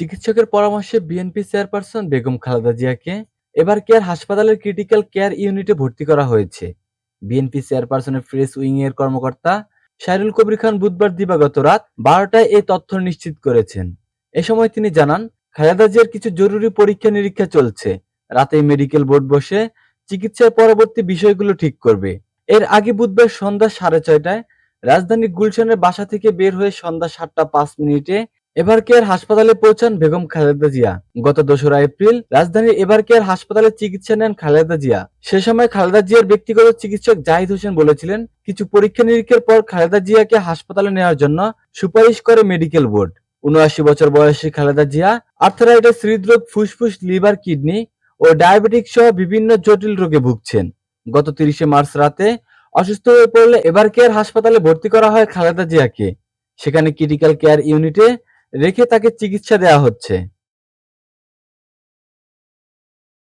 চিকিৎসকের পরামর্শে BNP chairperson Begum Khaleda জিয়াকে এবার কেয়ার হাসপাতালের ক্রিটিক্যাল কেয়ার ইউনিটে ভর্তি করা হয়েছে। বিএনপি চেয়ারপারসনের প্রেস উইং এর কর্মকর্তা শাহরুল কবির খান বুধবার দিবাগত রাত 12টায় এই তথ্য নিশ্চিত করেছেন। এ সময় তিনি জানান, খালেদা জিয়ার কিছু জরুরি পরীক্ষা নিরীক্ষা চলছে। রাতেই মেডিকেল বোর্ড বসে চিকিৎসার পরবর্তী বিষয়গুলো ঠিক করবে। এর আগে বুধবার সন্ধ্যা 6:30টায় রাজধানীর গুলশানের বাসা থেকে বের হয়ে সন্ধ্যা 7টা 5 মিনিটে এভারকেয়ার হাসপাতালে পৌঁছান বেগম খালেদা জিয়া। গত 2রা এপ্রিল রাজধানীর এভারকেয়ার হাসপাতালে চিকিৎসা নেন খালেদা জিয়া। সে সময় খালেদা জিয়ার ব্যক্তিগত চিকিৎসক জাহিদ হোসেন বলেছিলেন, কিছু পরীক্ষা নিরীক্ষার পর খালেদা জিয়াকে হাসপাতালে নেওয়ার জন্য সুপারিশ করে মেডিকেল বোর্ড। ৭৯ বছর বয়সী খালেদা জিয়া আর্থারাইটিস, হৃদরোগ, ফুসফুস, লিভার, কিডনি ও ডায়াবেটিক সহ বিভিন্ন জটিল রোগে ভুগছেন। গত 30শে মার্চ রাতে অসুস্থ হয়ে পড়লে এভারকেয়ার হাসপাতালে ভর্তি করা হয় খালেদা জিয়াকে। সেখানে ক্রিটিক্যাল কেয়ার ইউনিটে রেখে তাকে চিকিৎসা দেওয়া হচ্ছে।